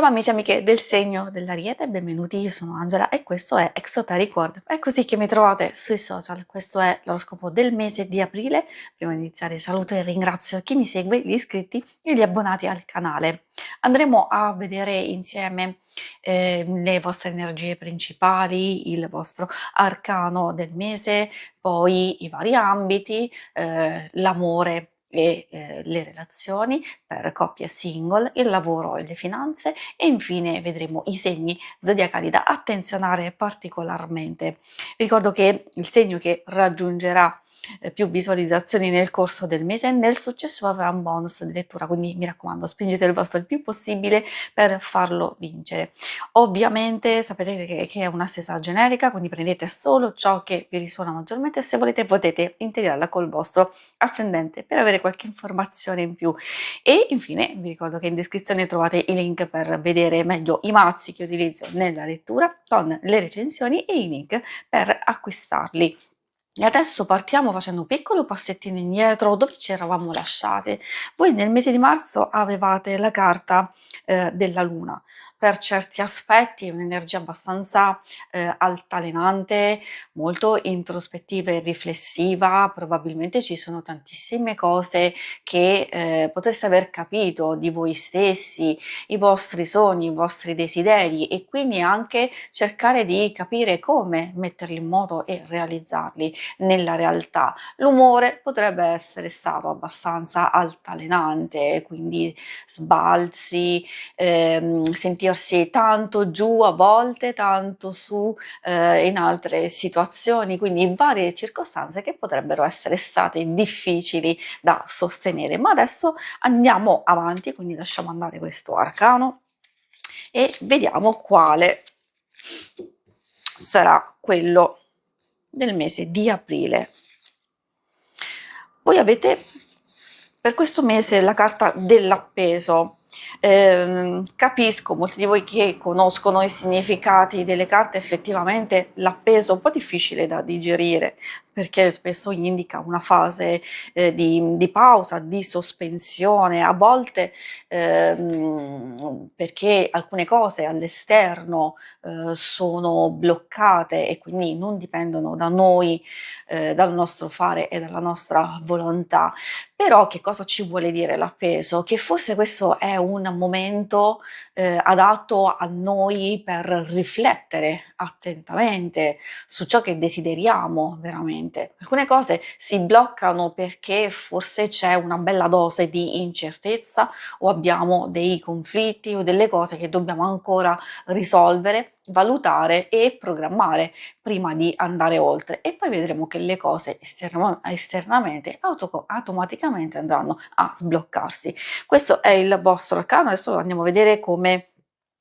Ciao amici e amiche del segno dell'Ariete, benvenuti, io sono Angela e questo è Exoteric World. È così che mi trovate sui social, questo è l'oroscopo del mese di aprile. Prima di iniziare saluto e ringrazio chi mi segue, gli iscritti e gli abbonati al canale. Andremo a vedere insieme le vostre energie principali, il vostro arcano del mese, poi i vari ambiti, l'amore e le relazioni per coppie single, il lavoro e le finanze e infine vedremo i segni zodiacali da attenzionare particolarmente. Vi ricordo che il segno che raggiungerà più visualizzazioni nel corso del mese nel successo avrà un bonus di lettura, quindi mi raccomando spingete il vostro il più possibile per farlo vincere. Ovviamente sapete che è una stesa generica, quindi prendete solo ciò che vi risuona maggiormente e se volete potete integrarla col vostro ascendente per avere qualche informazione in più. E infine vi ricordo che in descrizione trovate i link per vedere meglio i mazzi che utilizzo nella lettura con le recensioni e i link per acquistarli. E adesso partiamo facendo un piccolo passettino indietro dove ci eravamo lasciati. Voi nel mese di marzo avevate la carta della luna. Per certi aspetti un'energia abbastanza altalenante, molto introspettiva e riflessiva, probabilmente ci sono tantissime cose che potreste aver capito di voi stessi, i vostri sogni, i vostri desideri e quindi anche cercare di capire come metterli in moto e realizzarli nella realtà. L'umore potrebbe essere stato abbastanza altalenante, quindi sbalzi, sentirsi tanto giù a volte, tanto su in altre situazioni, quindi varie circostanze che potrebbero essere state difficili da sostenere. Ma adesso andiamo avanti, quindi lasciamo andare questo arcano e vediamo quale sarà quello del mese di aprile. Voi avete per questo mese la carta dell'appeso. Capisco molti di voi che conoscono i significati delle carte, effettivamente l'appeso è un po' difficile da digerire perché spesso indica una fase di pausa, di sospensione, a volte perché alcune cose all'esterno sono bloccate e quindi non dipendono da noi, dal nostro fare e dalla nostra volontà. Però che cosa ci vuole dire l'appeso? Che forse questo è un momento adatto a noi per riflettere attentamente su ciò che desideriamo veramente. Alcune cose si bloccano perché forse c'è una bella dose di incertezza o abbiamo dei conflitti o delle cose che dobbiamo ancora risolvere, valutare e programmare prima di andare oltre e poi vedremo che le cose esternamente automaticamente andranno a sbloccarsi. Questo è il vostro arcano, adesso andiamo a vedere come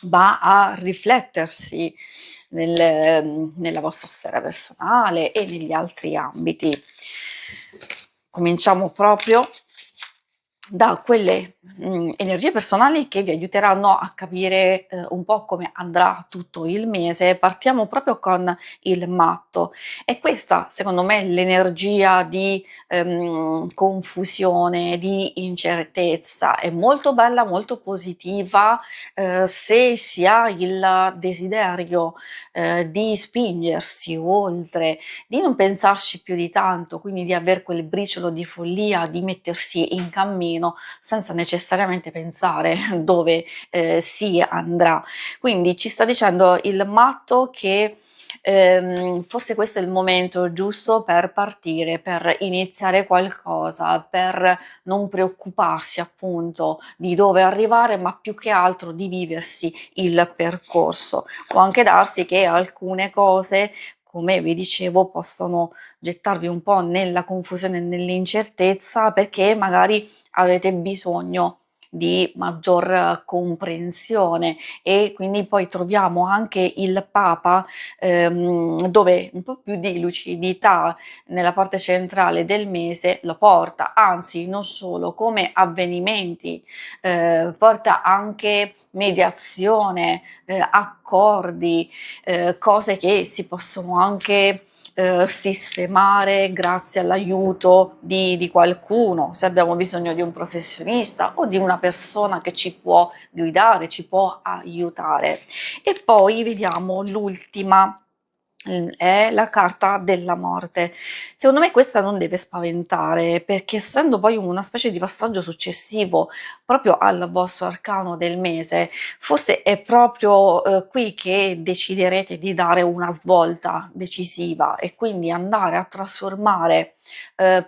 va a riflettersi nella vostra sfera personale e negli altri ambiti. Cominciamo proprio da quelle energie personali che vi aiuteranno a capire un po' come andrà tutto il mese. Partiamo proprio con il matto e questa secondo me è l'energia di confusione, di incertezza, è molto bella, molto positiva se si ha il desiderio di spingersi oltre, di non pensarci più di tanto, quindi di aver quel briciolo di follia, di mettersi in cammino senza necessariamente pensare dove si andrà. Quindi ci sta dicendo il matto che forse questo è il momento giusto per partire, per iniziare qualcosa, per non preoccuparsi appunto di dove arrivare, ma più che altro di viversi il percorso. Può anche darsi che alcune cose, come vi dicevo, possono gettarvi un po' nella confusione e nell'incertezza perché magari avete bisogno di maggior comprensione e quindi poi troviamo anche il Papa dove un po' più di lucidità nella parte centrale del mese lo porta, anzi non solo come avvenimenti, porta anche mediazione, accordi, cose che si possono anche sistemare grazie all'aiuto di qualcuno, se abbiamo bisogno di un professionista o di una persona che ci può guidare, ci può aiutare. E poi vediamo l'ultima, è la carta della morte. Secondo me questa non deve spaventare, perché essendo poi una specie di passaggio successivo proprio al vostro arcano del mese, forse è proprio qui che deciderete di dare una svolta decisiva e quindi andare a trasformare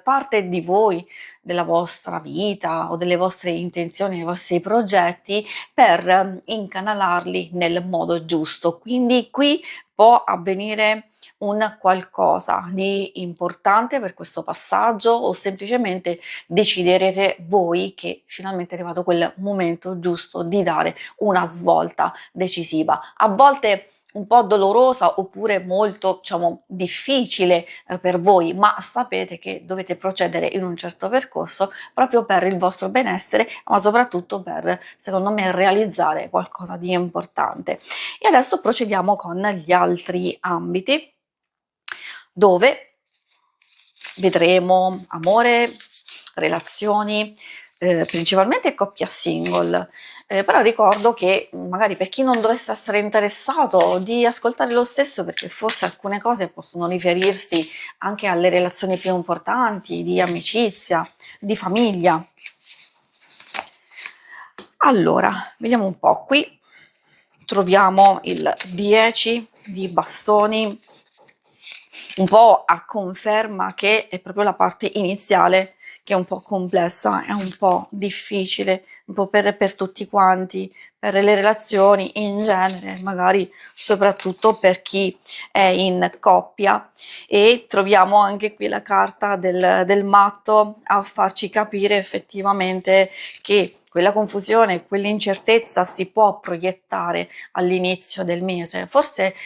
parte di voi, della vostra vita o delle vostre intenzioni, dei vostri progetti per incanalarli nel modo giusto. Quindi qui può avvenire un qualcosa di importante per questo passaggio o semplicemente deciderete voi che finalmente è arrivato quel momento giusto di dare una svolta decisiva. A volte un po' dolorosa oppure molto, diciamo, difficile per voi, ma sapete che dovete procedere in un certo percorso proprio per il vostro benessere, ma soprattutto per, secondo me, realizzare qualcosa di importante. E adesso procediamo con gli altri ambiti dove vedremo amore, relazioni, principalmente coppia single. Però ricordo che magari per chi non dovesse essere interessato di ascoltare lo stesso, perché forse alcune cose possono riferirsi anche alle relazioni più importanti, di amicizia, di famiglia. Allora, vediamo un po', qui troviamo il 10 di bastoni, un po' a conferma che è proprio la parte iniziale che è un po' complessa, è un po' difficile, un po' per tutti quanti, per le relazioni in genere, magari soprattutto per chi è in coppia. E troviamo anche qui la carta del matto a farci capire effettivamente che quella confusione, quell'incertezza si può proiettare all'inizio del mese. Forse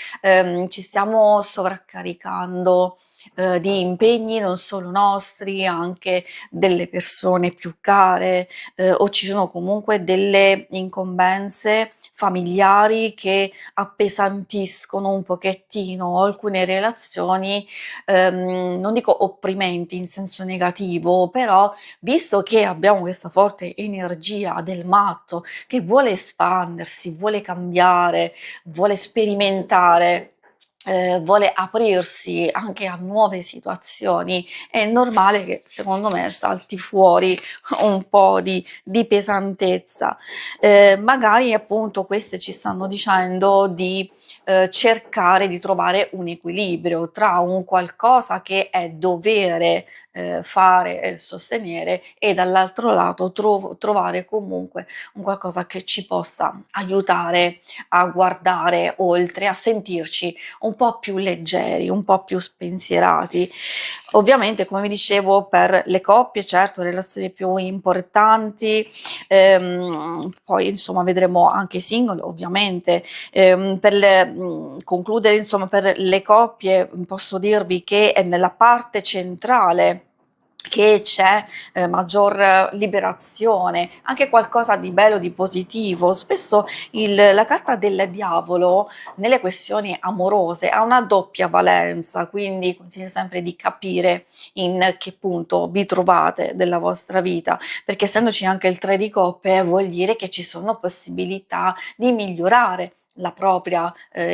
ci stiamo sovraccaricando di impegni non solo nostri, anche delle persone più care, o ci sono comunque delle incombenze familiari che appesantiscono un pochettino alcune relazioni, non dico opprimenti in senso negativo, però visto che abbiamo questa forte energia del matto che vuole espandersi, vuole cambiare, vuole sperimentare, vuole aprirsi anche a nuove situazioni, è normale che secondo me salti fuori un po' di pesantezza. Magari appunto queste ci stanno dicendo di cercare di trovare un equilibrio tra un qualcosa che è dovere fare e sostenere e dall'altro lato trovare comunque un qualcosa che ci possa aiutare a guardare oltre, a sentirci un po' più leggeri, un po' più spensierati. Ovviamente, come vi dicevo, per le coppie, certo, le relazioni più importanti, poi insomma vedremo anche i single, ovviamente. Concludere, insomma, per le coppie, posso dirvi che è nella parte centrale che c'è maggior liberazione, anche qualcosa di bello, di positivo. Spesso la carta del diavolo nelle questioni amorose ha una doppia valenza, quindi consiglio sempre di capire in che punto vi trovate della vostra vita, perché essendoci anche il 3 di coppe vuol dire che ci sono possibilità di migliorare la propria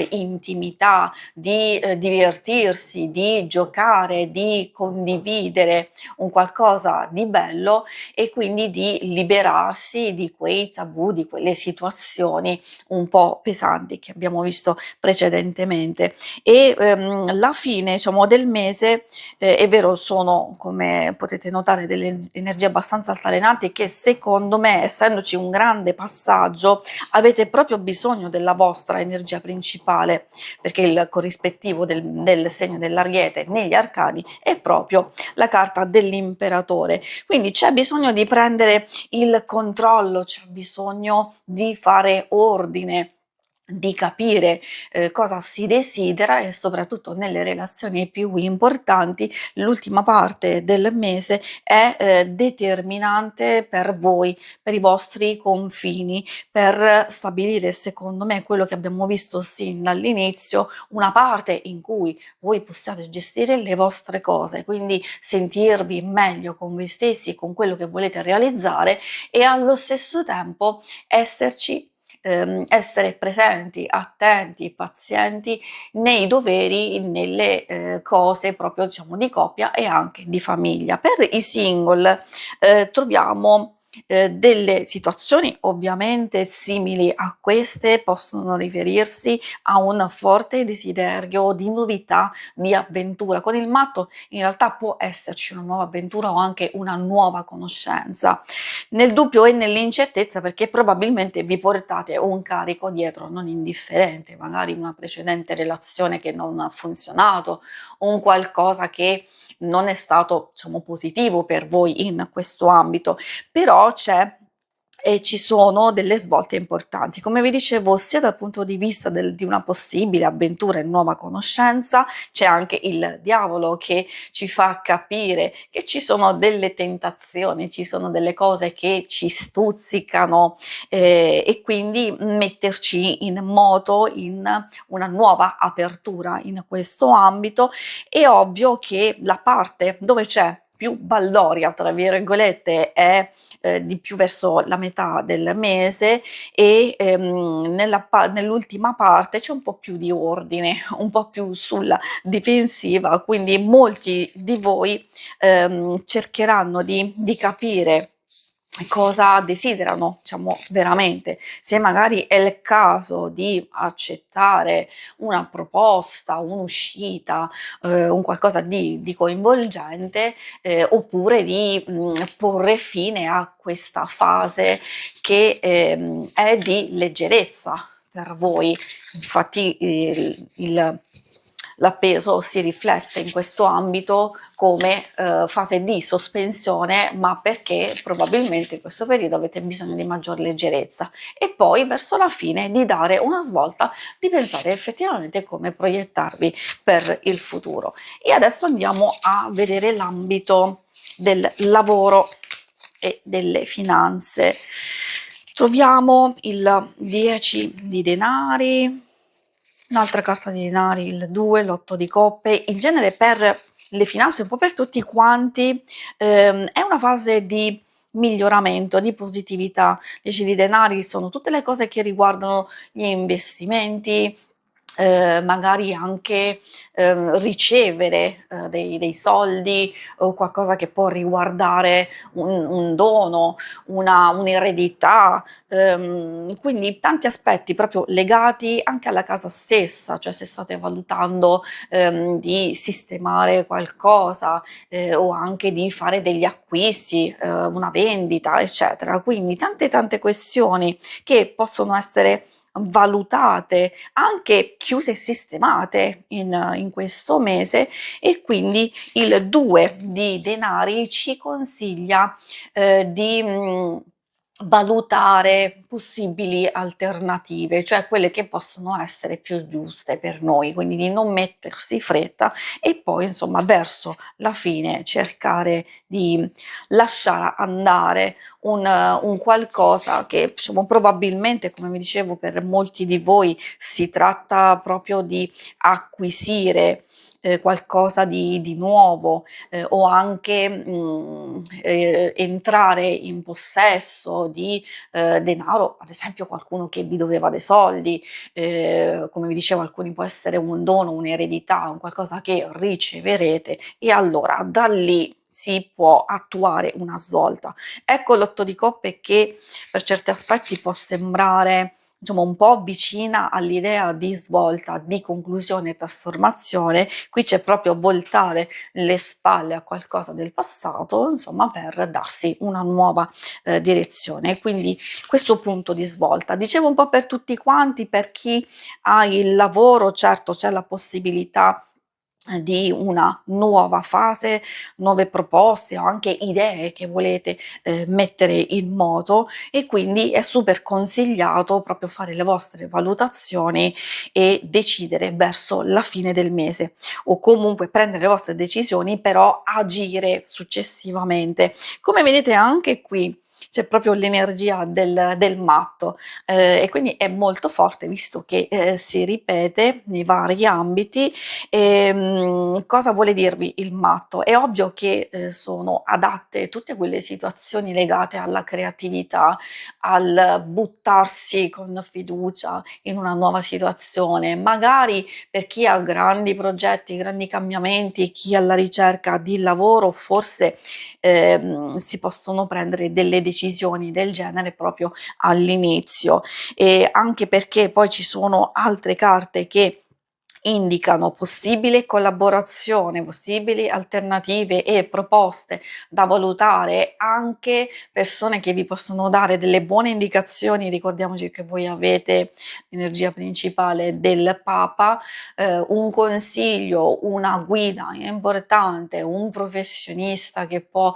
intimità, di divertirsi, di giocare, di condividere un qualcosa di bello e quindi di liberarsi di quei tabù, di quelle situazioni un po' pesanti che abbiamo visto precedentemente. E la fine, diciamo, del mese è vero, sono, come potete notare, delle energie abbastanza altalenanti che secondo me, essendoci un grande passaggio, avete proprio bisogno della vostra energia principale, perché il corrispettivo del segno dell'Ariete negli arcani è proprio la carta dell'imperatore. Quindi c'è bisogno di prendere il controllo, c'è bisogno di fare ordine, di capire cosa si desidera e soprattutto nelle relazioni più importanti l'ultima parte del mese è determinante per voi, per i vostri confini, per stabilire secondo me quello che abbiamo visto sin dall'inizio, una parte in cui voi possiate gestire le vostre cose, quindi sentirvi meglio con voi stessi, con quello che volete realizzare e allo stesso tempo esserci essere presenti, attenti, pazienti nei doveri, nelle cose proprio diciamo di coppia e anche di famiglia. Per i single troviamo delle situazioni ovviamente simili a queste, possono riferirsi a un forte desiderio di novità, di avventura. Con il matto in realtà può esserci una nuova avventura o anche una nuova conoscenza nel dubbio e nell'incertezza perché probabilmente vi portate un carico dietro non indifferente, magari una precedente relazione che non ha funzionato, un qualcosa che non è stato, diciamo, positivo per voi in questo ambito, però c'è e ci sono delle svolte importanti. Come vi dicevo, sia dal punto di vista di una possibile avventura e nuova conoscenza, c'è anche il diavolo che ci fa capire che ci sono delle tentazioni, ci sono delle cose che ci stuzzicano e quindi metterci in moto in una nuova apertura in questo ambito. È ovvio che la parte dove c'è più baldoria, tra virgolette, è di più verso la metà del mese e nell'ultima parte c'è un po' più di ordine, un po' più sulla difensiva, quindi molti di voi cercheranno di capire cosa desiderano, diciamo veramente, se magari è il caso di accettare una proposta, un'uscita, un qualcosa di coinvolgente, oppure di porre fine a questa fase che è di leggerezza per voi. Infatti l'appeso si riflette in questo ambito come fase di sospensione, ma perché probabilmente in questo periodo avete bisogno di maggior leggerezza e poi verso la fine di dare una svolta, di pensare effettivamente come proiettarvi per il futuro. E adesso andiamo a vedere l'ambito del lavoro e delle finanze. Troviamo il 10 di denari, un'altra carta di denari, il 2, l'8 di coppe. In genere per le finanze, un po' per tutti quanti, è una fase di miglioramento, di positività. 10 di denari sono tutte le cose che riguardano gli investimenti, magari anche ricevere dei soldi o qualcosa che può riguardare un dono, un'eredità, quindi tanti aspetti proprio legati anche alla casa stessa, cioè se state valutando di sistemare qualcosa o anche di fare degli acquisti, una vendita, eccetera. Quindi tante questioni che possono essere valutate, anche chiuse e sistemate in questo mese e quindi il 2 di denari ci consiglia di valutare possibili alternative, cioè quelle che possono essere più giuste per noi, quindi di non mettersi fretta e poi insomma verso la fine cercare di lasciare andare un qualcosa che diciamo, probabilmente, come vi dicevo, per molti di voi si tratta proprio di acquisire qualcosa di nuovo o anche entrare in possesso di denaro, ad esempio qualcuno che vi doveva dei soldi, come vi dicevo alcuni può essere un dono, un'eredità, un qualcosa che riceverete e allora da lì si può attuare una svolta. Ecco l'8 di coppe che per certi aspetti può sembrare diciamo un po' vicina all'idea di svolta, di conclusione e trasformazione, qui c'è proprio voltare le spalle a qualcosa del passato, insomma, per darsi una nuova direzione. Quindi questo punto di svolta. Dicevo un po' per tutti quanti, per chi ha il lavoro, certo c'è la possibilità di una nuova fase, nuove proposte o anche idee che volete mettere in moto, e quindi è super consigliato proprio fare le vostre valutazioni e decidere verso la fine del mese, o comunque prendere le vostre decisioni, però agire successivamente. Come vedete anche qui c'è proprio l'energia del matto, e quindi è molto forte visto che si ripete nei vari ambiti. Cosa vuole dirvi il matto? È ovvio che sono adatte tutte quelle situazioni legate alla creatività, al buttarsi con fiducia in una nuova situazione, magari per chi ha grandi progetti, grandi cambiamenti, chi è alla ricerca di lavoro, forse si possono prendere delle decisioni del genere proprio all'inizio, e anche perché poi ci sono altre carte che indicano possibile collaborazione, possibili alternative e proposte da valutare, anche persone che vi possono dare delle buone indicazioni. Ricordiamoci che voi avete l'energia principale del Papa, un consiglio, una guida importante, un professionista che può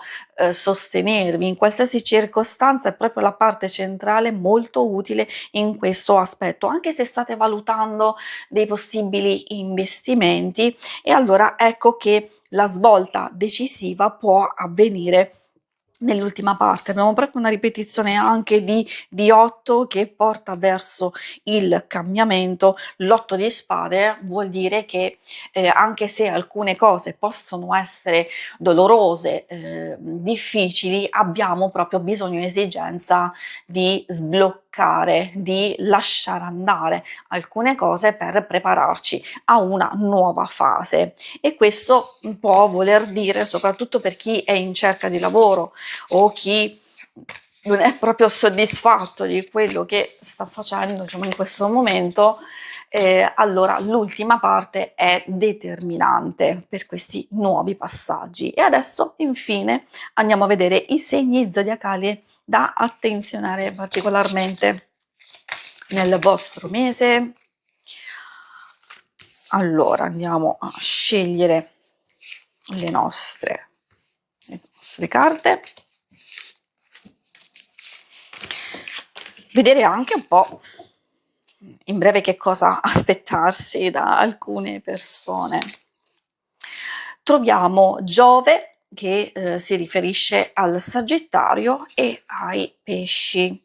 sostenervi in qualsiasi circostanza, è proprio la parte centrale molto utile in questo aspetto, anche se state valutando dei possibili investimenti. E allora ecco che la svolta decisiva può avvenire nell'ultima parte. Abbiamo proprio una ripetizione anche di 8 che porta verso il cambiamento. L'8 di spade vuol dire che anche se alcune cose possono essere dolorose, difficili, abbiamo proprio bisogno e esigenza di sbloccare, di lasciare andare alcune cose per prepararci a una nuova fase. E questo può voler dire, soprattutto per chi è in cerca di lavoro o chi non è proprio soddisfatto di quello che sta facendo, diciamo, in questo momento, allora l'ultima parte è determinante per questi nuovi passaggi. E adesso infine andiamo a vedere i segni zodiacali da attenzionare particolarmente nel vostro mese. Allora andiamo a scegliere le nostre carte, vedere anche un po' in breve che cosa aspettarsi da alcune persone. Troviamo Giove che si riferisce al Sagittario e ai Pesci.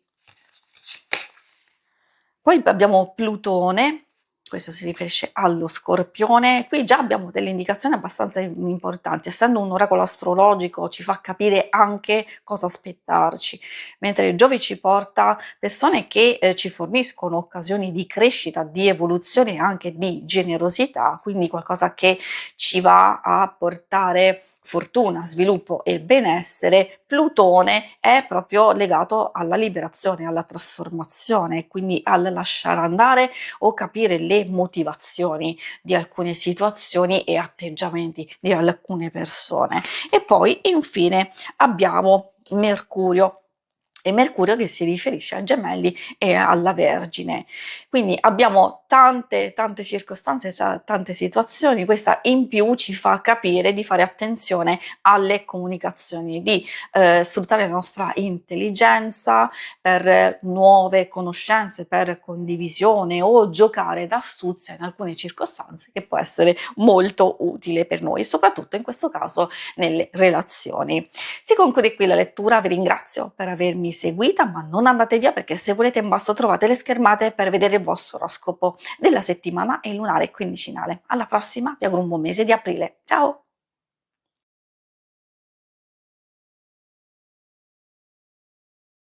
Poi abbiamo Plutone, questo si riferisce allo Scorpione. Qui già abbiamo delle indicazioni abbastanza importanti, essendo un oracolo astrologico ci fa capire anche cosa aspettarci, mentre Giove ci porta persone che ci forniscono occasioni di crescita, di evoluzione e anche di generosità, quindi qualcosa che ci va a portare fortuna, sviluppo e benessere. Plutone è proprio legato alla liberazione, alla trasformazione, quindi al lasciare andare o capire le motivazioni di alcune situazioni e atteggiamenti di alcune persone. E poi infine abbiamo Mercurio. E Mercurio che si riferisce ai Gemelli e alla Vergine. Quindi abbiamo tante circostanze, tante situazioni. Questa in più ci fa capire di fare attenzione alle comunicazioni, di sfruttare la nostra intelligenza per nuove conoscenze, per condivisione, o giocare d'astuzia in alcune circostanze, che può essere molto utile per noi, soprattutto in questo caso nelle relazioni. Si conclude qui la lettura, vi ringrazio per avermi seguita, ma non andate via, perché se volete in basso trovate le schermate per vedere il vostro oroscopo della settimana e lunare quindicinale. Alla prossima, vi auguro un buon mese di aprile. Ciao!